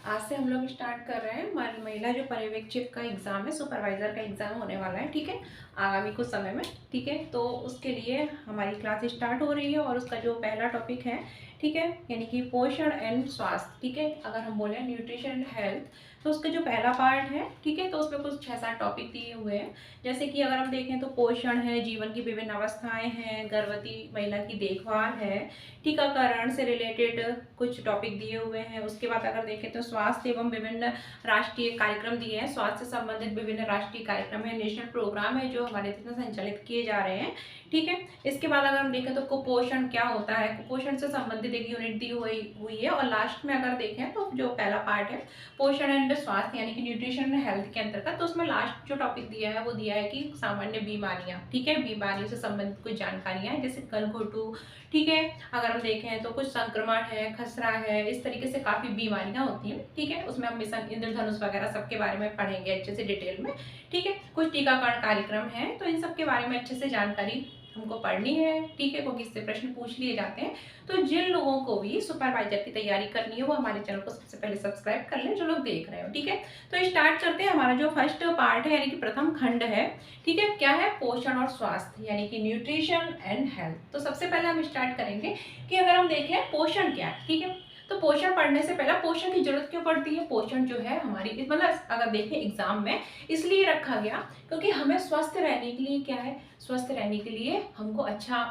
आज से हम लोग स्टार्ट कर रहे हैं महिला जो पर्यवेक्षक का एग्ज़ाम है, सुपरवाइज़र का एग्ज़ाम होने वाला है। ठीक है, आगामी कुछ समय में। ठीक है, तो उसके लिए हमारी क्लास स्टार्ट हो रही है और उसका जो पहला टॉपिक है, ठीक है, यानी कि पोषण एंड स्वास्थ्य। ठीक है, अगर हम बोलें न्यूट्रिशन एंड हेल्थ, तो उसका जो पहला पार्ट है, ठीक है, तो उसमें कुछ 6-7 टॉपिक दिए हुए हैं। जैसे कि अगर हम देखें तो पोषण है, जीवन की विभिन्न अवस्थाएं हैं, गर्भवती महिला की देखभाल है, टीकाकरण से रिलेटेड कुछ टॉपिक दिए हुए हैं। उसके बाद अगर देखें तो स्वास्थ्य एवं विभिन्न राष्ट्रीय कार्यक्रम दिए हैं। स्वास्थ्य से संबंधित विभिन्न राष्ट्रीय कार्यक्रम है, नेशनल प्रोग्राम है जो हमारे देश में संचालित किए जा रहे हैं। ठीक है, इसके बाद अगर हम देखें तो कुपोषण क्या होता है, कुपोषण से संबंधित एक यूनिट दी हुई है। और लास्ट में अगर देखें तो जो पहला पार्ट है पोषण एंड स्वास्थ्य यानी कि न्यूट्रिशन एंड हेल्थ के अंतर्गत, तो उसमें लास्ट जो टॉपिक दिया है वो दिया है कि सामान्य बीमारियां। ठीक है, बीमारियों से संबंधित कुछ जानकारियां हैं, जैसे गलघोटू। ठीक है, अगर हम देखें तो कुछ संक्रमण है, खसरा है, इस तरीके से काफ़ी बीमारियां होती हैं। ठीक है, उसमें हम मिशन इंद्रधनुष वगैरह सबके बारे में पढ़ेंगे अच्छे से डिटेल में। ठीक है, कुछ टीकाकरण कार्यक्रम है, तो इन सब के बारे में अच्छे से जानकारी हमको पढ़नी है। ठीक है, क्योंकि इससे प्रश्न पूछ लिए जाते हैं। तो जिन लोगों को भी सुपरवाइजर की तैयारी करनी है वो हमारे चैनल को सबसे पहले सब्सक्राइब कर लें, जो लोग देख रहे हो। ठीक है, तो स्टार्ट करते हैं। हमारा जो फर्स्ट पार्ट है यानी कि प्रथम खंड है, ठीक है, क्या है, पोषण और स्वास्थ्य यानी कि न्यूट्रिशन एंड हेल्थ। तो सबसे पहले हम स्टार्ट करेंगे कि अगर हम देखें पोषण क्या है। ठीक है, तो पोषण पढ़ने से पहले पोषण की जरूरत क्यों पड़ती है। पोषण जो है हमारी मतलब अगर देखें एग्जाम में इसलिए रखा गया क्योंकि हमें स्वस्थ रहने के लिए क्या है, स्वस्थ रहने के लिए हमको अच्छा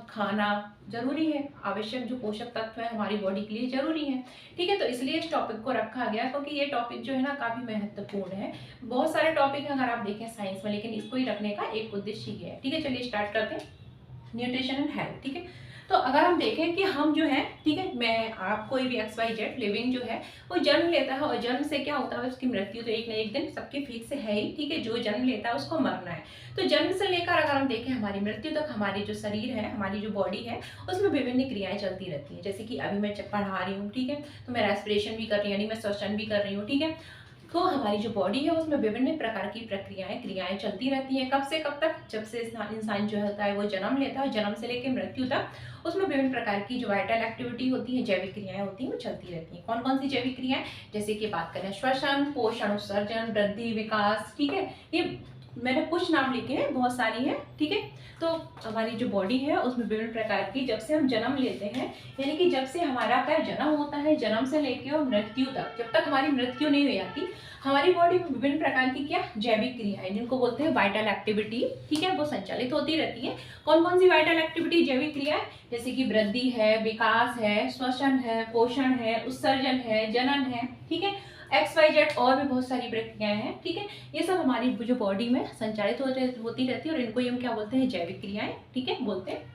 खाना जरूरी है। आवश्यक जो पोषक तत्व है हमारी बॉडी के लिए जरूरी है। ठीक है, तो इसलिए इस टॉपिक को रखा गया क्योंकि ये टॉपिक जो है ना काफी महत्वपूर्ण है। बहुत सारे टॉपिक हैं अगर आप देखें साइंस में, लेकिन इसको ही रखने का एक उद्देश्य ही है। ठीक है, चलिए स्टार्ट करते हैं न्यूट्रिशन एंड हेल्थ। ठीक है, तो अगर हम देखें कि हम जो है, ठीक है, मैं आप कोई भी XYZ लिविंग जो है वो जन्म लेता है और जन्म से क्या होता है उसकी मृत्यु तो एक न एक दिन सबके फिक्स है ही। ठीक है, जो जन्म लेता है उसको मरना है। तो जन्म से लेकर अगर हम देखें हमारी मृत्यु तक हमारी जो शरीर है, हमारी जो बॉडी है, उसमें विभिन्न क्रियाएं चलती रहती है। जैसे कि अभी मैं पढ़ा रही हूँ, ठीक है, तो मैं रेस्पिरेशन भी कर रही हूँ यानी मैं श्वसन भी कर रही हूँ। ठीक है, तो हमारी जो बॉडी है उसमें विभिन्न प्रकार की प्रक्रियाएं क्रियाएं चलती रहती हैं। कब से कब तक, जब से इंसान जो होता है वो जन्म लेता है, जन्म से लेकर मृत्यु तक उसमें विभिन्न प्रकार की जो वाइटल एक्टिविटी होती है, जैविक क्रियाएं होती हैं, वो चलती रहती हैं। कौन कौन सी जैविक क्रियाएं, जैसे कि बात करें श्वसन, पोषण, उत्सर्जन, वृद्धि, विकास। ठीक है, ये मैंने कुछ नाम लिखे हैं, बहुत सारी हैं। ठीक है, तो हमारी जो बॉडी है उसमें विभिन्न प्रकार की, जब से हम जन्म लेते हैं यानी कि जब से हमारा क्या जन्म होता है, जन्म से लेकर और मृत्यु तक, जब तक हमारी मृत्यु नहीं हो जाती, हमारी बॉडी में विभिन्न प्रकार की क्या जैविक क्रियाएं जिनको बोलते हैं वाइटल एक्टिविटी, ठीक है, वो संचालित होती रहती है। कौन कौन सी वाइटल एक्टिविटी, जैविक क्रियाएं, जैसे कि वृद्धि है, विकास है, श्वसन है, पोषण है, उत्सर्जन है, जनन है। ठीक है, XYZ और भी बहुत सारी प्रक्रियाएं हैं। ठीक है, ये सब हमारी जो बॉडी में संचालित होती रहती है और इनको हम क्या बोलते हैं, जैविक क्रियाएं। ठीक है, बोलते हैं।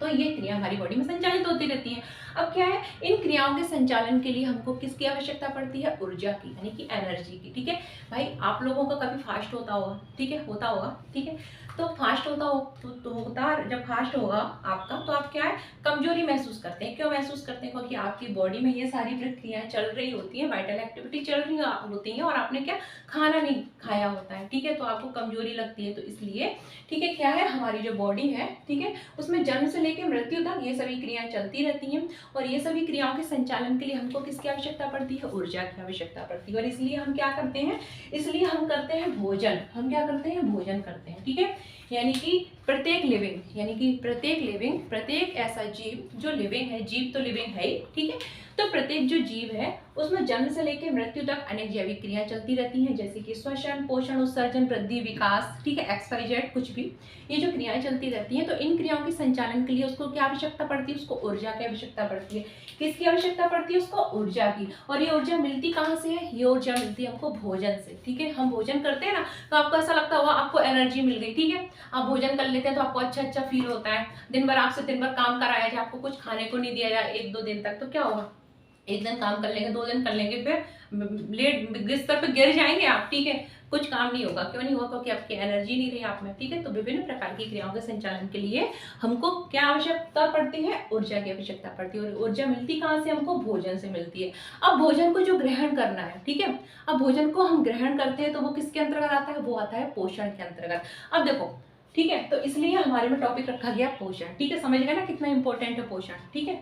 तो ये क्रिया हमारी बॉडी में संचालित होती रहती है। अब क्या है, इन क्रियाओं के संचालन के लिए हमको किसकी आवश्यकता पड़ती है, ऊर्जा की यानी कि एनर्जी की। ठीक है भाई, आप लोगों का कभी फास्ट होता होगा, ठीक है, होता होगा। ठीक है, तो फास्ट होता हो तो होता, जब फास्ट होगा आपका तो आप क्या है, कमजोरी महसूस करते हैं। क्यों महसूस करते हैं, क्योंकि आपकी बॉडी में ये सारी प्रक्रियाएं चल रही होती हैं, वाइटल एक्टिविटी चल रही होती हैं और आपने क्या खाना नहीं खाया होता है। ठीक है, तो आपको कमजोरी लगती है, तो इसलिए ठीक है क्या है, हमारी जो बॉडी है, ठीक है, उसमें जन्म से लेकर मृत्यु तक ये सभी क्रियाएं चलती रहती हैं और ये सभी क्रियाओं के संचालन के लिए हमको किसकी आवश्यकता पड़ती है, ऊर्जा की आवश्यकता पड़ती है। और इसलिए हम क्या करते हैं, इसलिए हम करते हैं भोजन। हम क्या करते हैं, भोजन करते हैं। ठीक है, यानी कि प्रत्येक लिविंग, यानी कि प्रत्येक लिविंग, प्रत्येक ऐसा जीव जो लिविंग है, जीव तो लिविंग है ही। ठीक है, तो प्रत्येक जो जीव है उसमें जन्म से लेकर मृत्यु तक अनेक जैविक क्रियाएं चलती रहती हैं, जैसे कि श्वसन, पोषण, उत्सर्जन, वृद्धि, विकास। ठीक है, XYZ कुछ भी, ये जो क्रियाएं चलती रहती हैं, तो इन क्रियाओं के संचालन के लिए उसको क्या आवश्यकता पड़ती है, उसको ऊर्जा की आवश्यकता पड़ती है। किसकी आवश्यकता पड़ती है, उसको ऊर्जा की। और ये ऊर्जा मिलती कहाँ से है, ये ऊर्जा मिलती है हमको भोजन से। ठीक है, हम भोजन करते हैं ना, तो आपको ऐसा लगता होगा आपको एनर्जी मिल गई। ठीक है, आप भोजन कर लेते हैं तो आपको अच्छा अच्छा फील होता है। दिन भर आपसे दिन भर काम कराया जाए, आपको कुछ खाने को नहीं दिया जाए 1-2 दिन तक, तो क्या होगा, एक दिन काम कर लेंगे, 2 दिन कर लेंगे, फिर लेट बिस्तर पे गिर जाएंगे आप। ठीक है, कुछ काम नहीं होगा। क्यों नहीं होगा, क्योंकि आपकी एनर्जी नहीं रही आप में। ठीक है, तो विभिन्न प्रकार की क्रियाओं के संचालन के लिए हमको क्या आवश्यकता पड़ती है, ऊर्जा की आवश्यकता पड़ती है। और ऊर्जा मिलती कहाँ से, हमको भोजन से मिलती है। अब भोजन को जो ग्रहण करना है, ठीक है, अब भोजन को हम ग्रहण करते हैं तो वो किसके अंतर्गत आता है, वो आता है पोषण के अंतर्गत। अब देखो, ठीक है, तो इसलिए हमारे में टॉपिक रखा गया पोषण। ठीक है, समझ गए ना कितना इंपॉर्टेंट है पोषण। ठीक है,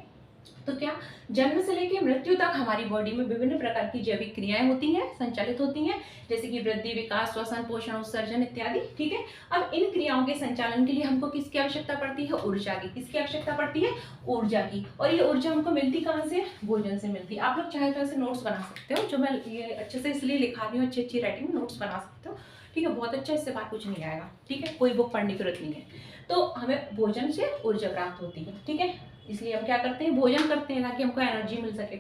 तो क्या, जन्म से लेकर मृत्यु तक हमारी बॉडी में विभिन्न प्रकार की जैविक क्रियाएं होती हैं, संचालित होती हैं, जैसे कि वृद्धि, विकास, श्वसन, पोषण, उत्सर्जन इत्यादि। ठीक है, अब इन क्रियाओं के संचालन के लिए हमको किसकी आवश्यकता पड़ती है? ऊर्जा की। किसकी आवश्यकता पड़ती है? ऊर्जा की। और ये ऊर्जा हमको मिलती कहाँ से? भोजन से मिलती है। आप लोग चाहे तो ऐसे नोट्स बना सकते हो, जो मैं ये अच्छे से इसलिए लिखा रही हूँ, अच्छी अच्छी राइटिंग में नोट्स बना सकते हो। ठीक है, बहुत अच्छा, इससे बात कुछ नहीं आएगा। ठीक है, कोई बुक पढ़ने की जरूरत नहीं है। तो हमें भोजन से ऊर्जा प्राप्त होती है। ठीक है, इसलिए हम क्या करते हैं? भोजन करते हैं, ताकि हमको एनर्जी मिल सके।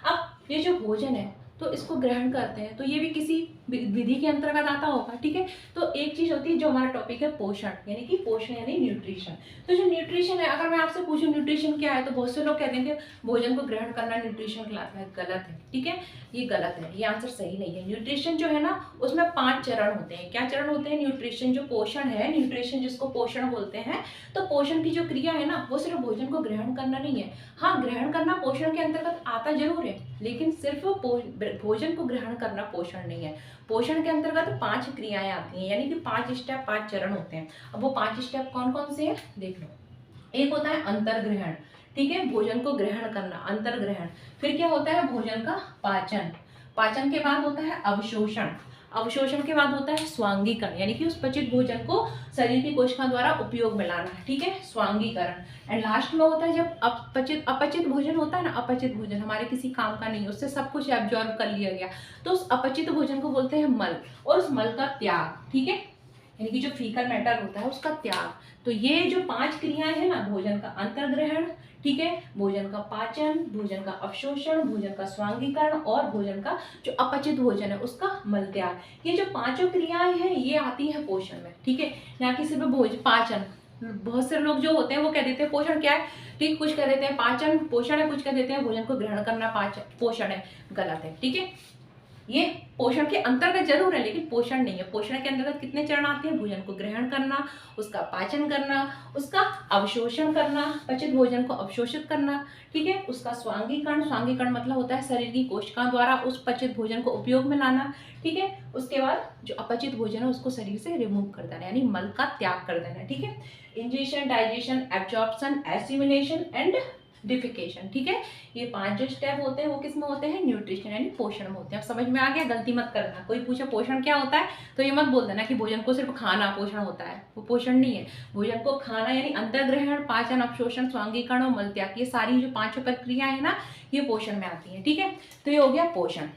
अब ये जो भोजन है, तो इसको ग्रहण करते हैं, तो ये भी किसी विधि के अंतर्गत आता होगा। ठीक है, तो एक चीज होती है जो हमारा टॉपिक है पोषण, यानी कि पोषण यानी न्यूट्रिशन। तो जो न्यूट्रिशन है, अगर मैं आपसे पूछूं न्यूट्रिशन क्या है, तो बहुत से लोग कह देंगे भोजन को ग्रहण करना न्यूट्रिशन कहलाता है। गलत है। ठीक है, ये गलत है, ये आंसर सही नहीं है। न्यूट्रिशन जो है ना, उसमें 5 चरण होते हैं। क्या चरण होते हैं? न्यूट्रिशन जो पोषण है, न्यूट्रिशन जिसको पोषण बोलते हैं, तो पोषण की जो क्रिया है ना, वो सिर्फ भोजन को ग्रहण करना नहीं है। हाँ, ग्रहण करना पोषण के अंतर्गत आता जरूर है, लेकिन सिर्फ भोजन को ग्रहण करना पोषण नहीं है। पोषण के अंतर्गत 5 क्रियाएं आती हैं, यानी कि 5 स्टेप, 5 चरण होते हैं। अब वो 5 स्टेप कौन कौन से हैं देख लो। एक होता है अंतर्ग्रहण। ठीक है, भोजन को ग्रहण करना, अंतर्ग्रहण। फिर क्या होता है? भोजन का पाचन। पाचन के बाद होता है अवशोषण। अवशोषण के बाद होता है स्वांगीकरण, यानी कि उस पचित भोजन को शरीर की कोशिका द्वारा उपयोग में लाना। ठीक है, स्वांगीकरण। एंड लास्ट में होता है जब अपचित भोजन होता है ना, अपचित भोजन हमारे किसी काम का नहीं, उससे सब कुछ एब्जॉर्ब कर लिया गया, तो उस अपचित भोजन को बोलते हैं मल, और उस मल का त्याग। ठीक है, यानी कि जो फीकल मैटर होता है उसका त्याग। तो ये जो 5 क्रियाएं हैं ना, भोजन का अंतर्ग्रहण, ठीक है, भोजन का पाचन, भोजन का अवशोषण, भोजन का स्वांगीकरण, और भोजन का जो अपचित भोजन है उसका मल त्याग, ये जो 5 क्रियाएं हैं ये आती है पोषण में। ठीक है, ना कि सिर्फ पाचन। बहुत से लोग जो होते हैं वो कह देते हैं पोषण क्या है, ठीक, कुछ कह देते हैं पाचन पोषण है, कुछ कह देते हैं भोजन को ग्रहण करना पाचन पोषण है। गलत है। ठीक है, ये पोषण के अंतर्गत जरूर है, लेकिन पोषण नहीं है। पोषण के अंतर्गत कितने चरण आते हैं? भोजन को ग्रहण करना, उसका पाचन करना, उसका अवशोषण करना, पचित भोजन को अवशोषित करना, ठीक है, उसका स्वांगीकरण। स्वांगीकरण मतलब होता है शरीर की कोशिकाओं द्वारा उस पचित भोजन को उपयोग में लाना। ठीक है, उसके बाद जो अपचित भोजन है उसको शरीर से रिमूव कर देना, यानी मल का त्याग कर देना। ठीक है, ingestion, digestion, absorption, assimilation and defecation. ठीक है, ये 5 जो स्टेप होते हैं वो किस में होते हैं? न्यूट्रिशन यानी पोषण में होते हैं। अब समझ में आ गया? गलती मत करना, कोई पूछे पोषण क्या होता है तो ये मत बोल देना कि भोजन को सिर्फ खाना पोषण होता है, वो पोषण नहीं है। भोजन को खाना यानी अंतर्ग्रहण, पाचन, अवशोषण, स्वांगीकरण और मल त्याग, ये सारी जो 5 प्रक्रियाएं है ना, ये पोषण में आती है। ठीक है, तो ये हो गया पोषण।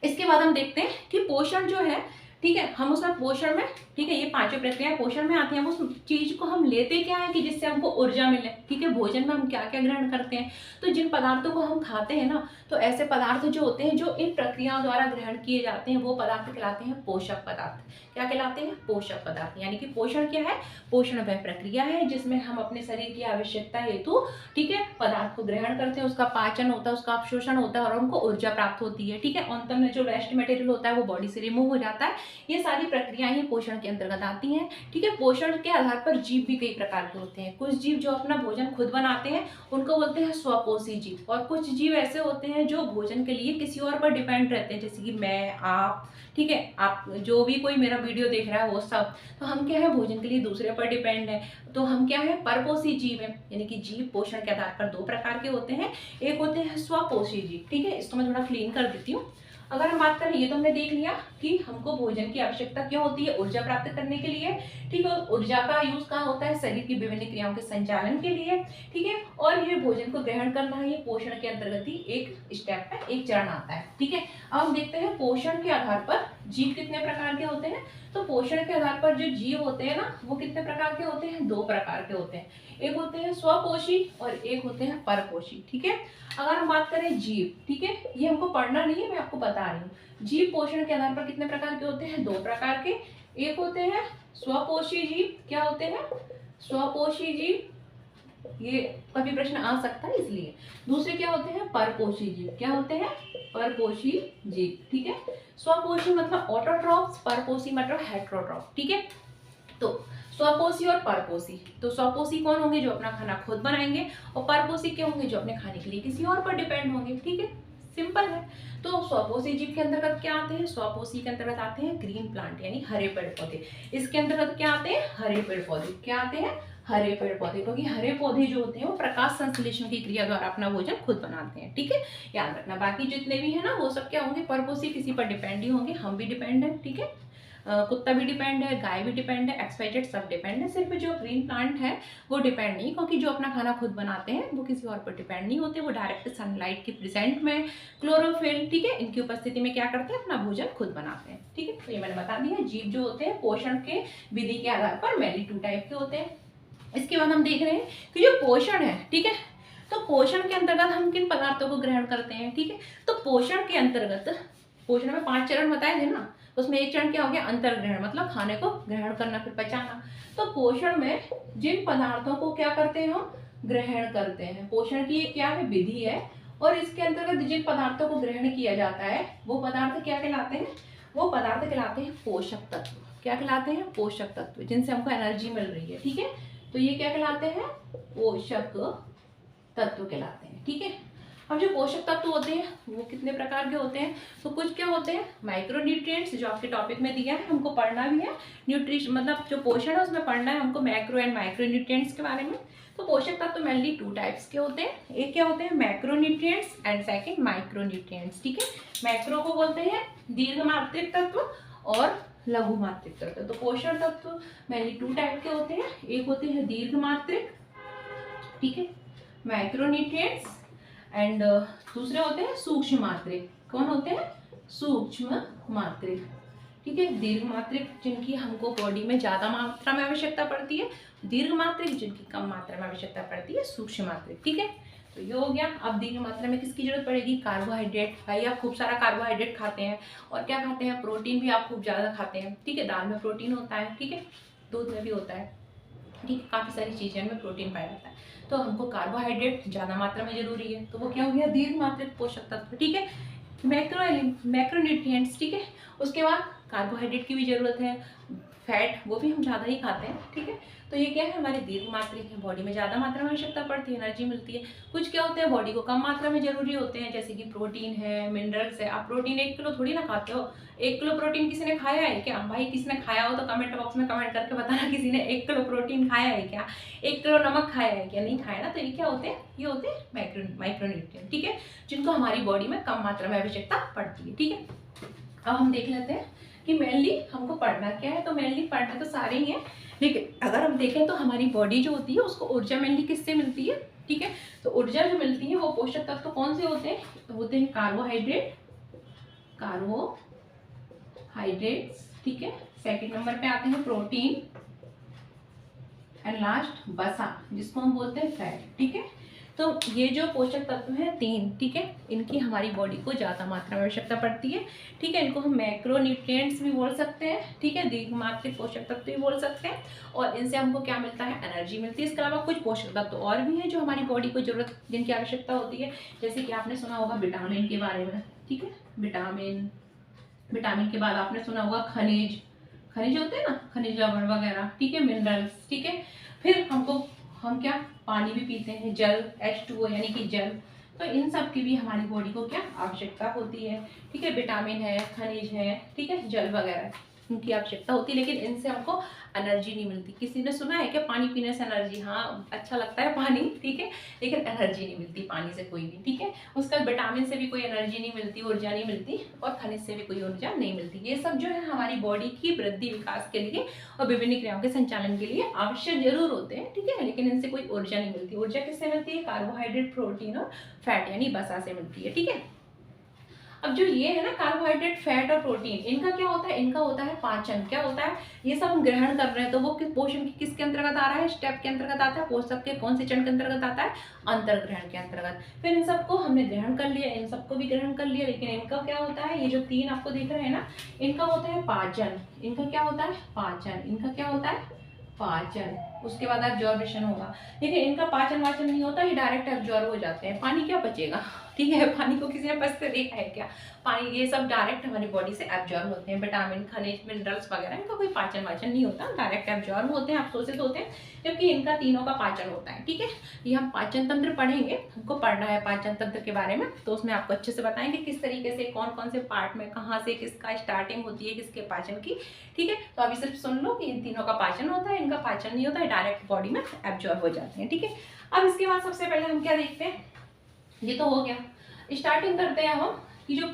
इसके बाद हम देखते हैं कि पोषण जो है, ठीक है, हम उसमें पोषण में, ठीक है, ये 5 प्रक्रियाएं पोषण में आती हैं। उस चीज को हम लेते क्या है कि जिससे हमको ऊर्जा मिले। ठीक है, भोजन में हम क्या क्या ग्रहण करते हैं, तो जिन पदार्थों को हम खाते हैं ना, तो ऐसे पदार्थ जो होते हैं जो इन प्रक्रियाओं द्वारा ग्रहण किए जाते हैं, वो पदार्थ कहलाते हैं पोषक पदार्थ। क्या कहलाते हैं? पोषक पदार्थ। यानी कि पोषण क्या है? पोषण वह प्रक्रिया है जिसमें हम अपने शरीर की आवश्यकता हेतु, ठीक है, पदार्थ को ग्रहण करते हैं, उसका पाचन होता है, उसका अवशोषण होता है और उनको ऊर्जा प्राप्त होती है। ठीक है, अंत में जो वेस्ट मटेरियल होता है वो बॉडी से रिमूव हो जाता है। ये सारी प्रक्रियाएं ही पोषण के अंतर्गत आती हैं। ठीक है, पोषण के आधार पर जीव भी कई प्रकार के होते हैं। कुछ जीव जो अपना भोजन खुद बनाते हैं उनको बोलते हैं स्वपोषी जीव, और कुछ जीव ऐसे होते हैं जो भोजन के लिए किसी और पर डिपेंड रहते हैं, जैसे कि मैं, आप, ठीक है, आप जो भी कोई मेरा वीडियो देख रहा है वो सब, तो हम क्या है, भोजन के लिए दूसरे पर डिपेंड है। तो हम क्या है, परपोषी जीव है। यानी कि जीव पोषण के आधार पर 2 प्रकार के होते हैं। एक होते हैं स्वपोषी जीव। ठीक है, इसको मैं थोड़ा क्लीन कर देती हूँ। अगर हम बात करें, ये तो हमने देख लिया कि हमको भोजन की आवश्यकता क्यों होती है, ऊर्जा प्राप्त करने के लिए। ठीक है, ऊर्जा का यूज कहाँ होता है? शरीर की विभिन्न क्रियाओं के संचालन के लिए। ठीक है, और ये भोजन को ग्रहण करना है, ये पोषण के अंतर्गत ही एक स्टेप है, एक चरण आता है। ठीक है, अब हम देखते हैं पोषण के आधार पर जीव कितने प्रकार के होते हैं। तो पोषण के आधार पर जो जीव होते हैं ना, वो कितने प्रकार के होते हैं? 2 प्रकार के होते हैं। एक होते हैं स्वपोषी और एक होते हैं परपोषी। ठीक है, अगर हम बात करें जीव, ठीक है, ये हमको पढ़ना नहीं है, मैं आपको बता रही हूँ। जीव पोषण के आधार पर कितने प्रकार के होते हैं? 2 प्रकार के। एक होते हैं स्वपोषी जीव। क्या होते हैं? स्वपोषी जीव, ये कभी प्रश्न आ सकता है इसलिए। दूसरे क्या होते हैं? परपोषी जीव। क्या होते हैं? परपोषी जीव। ठीक है, स्वपोषी मतलब ऑटोट्रॉफ्स, परपोषी मतलब हेटेरोट्रॉफ। ठीक है, तो स्वपोषी और परपोषी, तो स्वपोषी कौन होंगे? जो अपना खाना खुद बनाएंगे, और परपोषी क्या होंगे? जो अपने खाने के लिए किसी और पर डिपेंड होंगे। ठीक है, सिंपल है। तो स्वपोषी जीव के अंतर्गत क्या आते हैं? स्वपोषी के अंतर्गत आते हैं ग्रीन प्लांट यानी हरे पेड़ पौधे। इसके अंतर्गत क्या आते हैं? हरे पेड़ पौधे। क्या आते हैं? हरे पेड़ पौधे, क्योंकि हरे पौधे जो होते हैं वो प्रकाश संश्लेषण की क्रिया द्वारा अपना भोजन खुद बनाते हैं, ठीक है, याद रखना। बाकी जितने भी है ना वो सब क्या होंगे, परपोषी, किसी पर डिपेंड ही होंगे। हम भी डिपेंड है, ठीक है, कुत्ता भी डिपेंड है, गाय भी डिपेंड है, एक्सवाइजेड सब डिपेंड है। सिर्फ जो ग्रीन प्लांट है वो डिपेंड नहीं, क्योंकि जो अपना खाना खुद बनाते हैं वो किसी और पर डिपेंड नहीं होते, वो डायरेक्ट सनलाइट के प्रेजेंट में, क्लोरोफिल, ठीक है, इनकी उपस्थिति में क्या करते हैं, अपना भोजन खुद बनाते हैं, ठीक है। तो ये मैंने बता दिया। जीव जो होते हैं पोषण के विधि के आधार पर मेनली 2 टाइप के होते हैं। इसके बाद हम देख रहे हैं कि जो पोषण है, ठीक है, तो पोषण के अंतर्गत हम किन पदार्थों को ग्रहण करते हैं, ठीक है। तो पोषण के अंतर्गत, पोषण में 5 चरण बताए थे ना, उसमें एक चरण क्या हो गया, अंतर्ग्रहण, मतलब खाने को ग्रहण करना, फिर पचाना। तो पोषण में जिन पदार्थों को क्या करते हैं, हम ग्रहण करते हैं, पोषण की ये क्या है, विधि है, और इसके अंतर्गत जिन पदार्थों को ग्रहण किया जाता है वो पदार्थ क्या कहलाते हैं, वो पदार्थ कहलाते हैं पोषक तत्व। क्या कहलाते हैं, पोषक तत्व, जिनसे हमको एनर्जी मिल रही है, ठीक है। तो ये क्या कहलाते हैं, पोषक तत्व कहलाते हैं, ठीक है। अब जो पोषक तत्व होते हैं वो कितने प्रकार के होते हैं, तो कुछ क्या होते हैं, माइक्रो न्यूट्रिएंट्स, जो आपके टॉपिक में दिया है, हमको पढ़ना भी है। न्यूट्रिशन मतलब जो पोषण है उसमें पढ़ना है हमको मैक्रो एंड माइक्रो न्यूट्रिएंट्स के बारे में। तो पोषक तत्व मेनली 2 टाइप्स के होते हैं। एक क्या होते हैं, macro nutrients, and second micro nutrients, ठीक है। मैक्रो को बोलते हैं दीर्घ मात्रिक तत्व और लघु मात्रिक तत्व। तो पोषण तत्व मेनली 2 टाइप के होते हैं। एक होते हैं दीर्घ मात्रिक, ठीक है, माइक्रो न्यूट्रिएंट्स, एंड दूसरे होते हैं सूक्ष्म मात्रिक। कौन होते हैं, सूक्ष्म मात्रिक, ठीक है। दीर्घ मात्रिक जिनकी हमको बॉडी में ज्यादा मात्रा में आवश्यकता पड़ती है, दीर्घ मात्रिक जिनकी कम मात्रा में आवश्यकता पड़ती है, सूक्ष्म मात्रिक, ठीक है। तो ये हो गया। अब दीर्घ मात्रा में किसकी जरूरत पड़ेगी, कार्बोहाइड्रेट। भाई आप खूब सारा कार्बोहाइड्रेट खाते हैं, और क्या खाते हैं, प्रोटीन भी आप खूब ज्यादा खाते हैं, ठीक है। दाल में प्रोटीन होता है, ठीक है, दूध में भी होता है, ठीक है, काफ़ी सारी चीज़ें में प्रोटीन पाया जाता है। तो हमको कार्बोहाइड्रेट ज़्यादा मात्रा में जरूरी है, तो वो क्या हो गया, दीर्घ मात्रिक पोषक तत्व, ठीक है। मैक्रो न्यूट्रिएंट्स, ठीक है। उसके बाद कार्बोहाइड्रेट की भी जरूरत है, फैट वो भी हम ज़्यादा ही खाते हैं, ठीक है। तो ये क्या है, हमारे दीर्घ मात्रिक है, बॉडी में ज़्यादा मात्रा में आवश्यकता पड़ती है, एनर्जी मिलती है। कुछ क्या होते हैं, बॉडी को कम मात्रा में जरूरी होते हैं, जैसे कि प्रोटीन है, मिनरल्स है। आप प्रोटीन 1 किलो थोड़ी ना खाते हो, 1 किलो प्रोटीन किसी ने खाया है क्या, भाई किसी ने खाया हो तो कमेंट बॉक्स में कमेंट करके बताना, किसी ने 1 किलो प्रोटीन खाया है क्या, 1 किलो नमक खाया है क्या, नहीं खाया ना। तो ये क्या होते हैं, ये होते हैं माइक्रो न्यूट्रिएंट, ठीक है, जिनको हमारी बॉडी में कम मात्रा में आवश्यकता पड़ती है, ठीक है। अब हम देख लेते हैं कि मेनली हमको पढ़ना क्या है। तो मेनली पढ़ना तो सारे ही हैं, लेकिन अगर हम देखें तो हमारी बॉडी जो होती है उसको ऊर्जा मेनली किससे मिलती है, ठीक है। तो ऊर्जा जो मिलती है वो पोषक तत्व कौन से होते हैं, तो होते हैं कार्बोहाइड्रेट्स, ठीक है। सेकंड नंबर पे आते हैं प्रोटीन, एंड लास्ट वसा, जिसको हम बोलते हैं फैट, ठीक है। तो ये जो पोषक तत्व हैं 3, ठीक है, इनकी हमारी बॉडी को ज़्यादा मात्रा में आवश्यकता पड़ती है, ठीक है। इनको हम मैक्रो न्यूट्रिएंट्स भी बोल सकते हैं, ठीक है, दीर्घ मात्रिक पोषक तत्व भी बोल सकते हैं, और इनसे हमको क्या मिलता है, एनर्जी मिलती है। इसके अलावा कुछ पोषक तत्व और भी हैं जो हमारी बॉडी को जरूरत, जिनकी आवश्यकता होती है, जैसे कि आपने सुना होगा विटामिन के बारे में, ठीक है, विटामिन के बाद आपने सुना होगा खनिज होते हैं ना, खनिज लवण वगैरह, ठीक है, मिनरल्स, ठीक है। फिर हम क्या पानी भी पीते हैं, जल, H2O यानी कि जल। तो इन सब की भी हमारी बॉडी को क्या आवश्यकता होती है, ठीक है। विटामिन है, खनिज है, ठीक है, जल वगैरह इनकी आवश्यकता होती है, लेकिन इनसे हमको एनर्जी नहीं मिलती। किसी ने सुना है कि पानी पीने से एनर्जी, हाँ अच्छा लगता है पानी, ठीक है, लेकिन एनर्जी नहीं मिलती पानी से कोई भी, ठीक है। उसका विटामिन से भी कोई एनर्जी नहीं मिलती, ऊर्जा नहीं मिलती, और खनिज से भी कोई ऊर्जा नहीं मिलती। ये सब जो है हमारी बॉडी की वृद्धि विकास के लिए और विभिन्न क्रियाओं के संचालन के लिए आवश्यक जरूर होते हैं, ठीक है, लेकिन इनसे कोई ऊर्जा नहीं मिलती। ऊर्जा किससे मिलती है, कार्बोहाइड्रेट, प्रोटीन और फैट यानी वसा से मिलती है, ठीक है। अब जो ये है ना कार्बोहाइड्रेट, फैट और प्रोटीन, इनका क्या होता है, इनका होता है पाचन। क्या होता है, ये सब हम ग्रहण कर रहे हैं तो वो पोषण की किसके अंतर्गत आ रहा है, स्टेप के अंतर्गत आता है। पोषक के कौन से चरण के अंतर्गत आता है, अंतर्ग्रहण के अंतर्गत। फिर इन सबको हमने ग्रहण कर लिया, इन सबको भी ग्रहण कर लिया, लेकिन इनका क्या होता है, ये जो 3 आपको दिख रहे हैं ना, इनका होता है पाचन। इनका क्या होता है, पाचन। इनका क्या होता है, पाचन। उसके बाद एब्जॉर्बेशन होगा, लेकिन इनका पाचन वाचन नहीं होता, ये डायरेक्ट एब्जॉर्ब हो जाते हैं। पानी क्या बचेगा, ठीक है। पानी को किसी ने पचते देखा है क्या? पानी ये सब डायरेक्ट हमारी बॉडी से एब्जॉर्ब होते हैं, विटामिन, खनिज, मिनरल्स वगैरह, इनका कोई पाचन वाचन नहीं होता, डायरेक्ट एब्जॉर्ब होते हैं, अवशोषित होते हैं, जबकि इनका तीनों का पाचन होता है। ठीक है, ये हम पाचन तंत्र पढ़ेंगे, हमको पढ़ना है पाचन तंत्र के बारे में, तो उसमें आपको अच्छे से बताएंगे किस तरीके से कौन कौन से पार्ट में कहाँ से किसका स्टार्टिंग होती है किसके पाचन की। ठीक है, तो अभी सिर्फ सुन लो कि इन तीनों का पाचन होता है, इनका पाचन नहीं होता है, डायरेक्ट बॉडी में एब्जॉर्ब हो जाते हैं। ठीक है, अब इसके बाद सबसे पहले हम क्या देखते हैं, ये तो हो गया, स्टार्टिंग करते हैं हम कि जो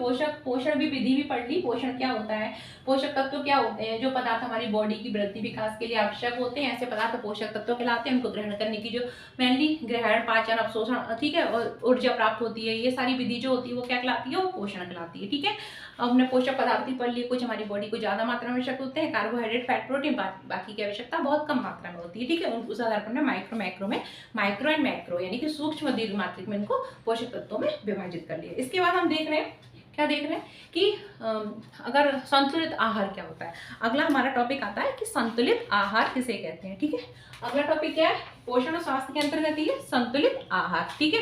पोषण भी विधि भी पढ़ ली, पोषण क्या होता है, पोषक तत्व क्या होते हैं, जो पदार्थ हमारी बॉडी की वृद्धि विकास के लिए आवश्यक होते हैं, ऐसे पदार्थ पोषक तत्व कहलाते हैं। उनको ग्रहण करने की जो मेनली ग्रहण, पाचन, अवशोषण, ठीक है, और ऊर्जा प्राप्त होती है, ये सारी विधि जो होती है वो क्या कहलाती है, वो पोषण कहलाती है। ठीक है, अब हमने पोषक पदार्थ ही पढ़ लिए, कुछ हमारी बॉडी को ज्यादा मात्रा में आवश्यक होते हैं, कार्बोहाइड्रेट, फैट, प्रोटीन, बाकी की आवश्यकता बहुत कम मात्रा में होती है। ठीक है, उस आधार पर माइक्रो मैक्रो में, माइक्रो एंड मैक्रो यानी कि सूक्ष्म दीर्घ मात्रिक में इनको पोषक तत्वों में विभाजित कर लिया। इसके बाद हम देख रहे हैं क्या देख रहे हैं कि अगर संतुलित आहार क्या होता है। अगला हमारा टॉपिक आता है कि संतुलित आहार किसे कहते हैं। ठीक है, अगला टॉपिक क्या है, पोषण और स्वास्थ्य के अंतर्गत ये संतुलित आहार। ठीक है,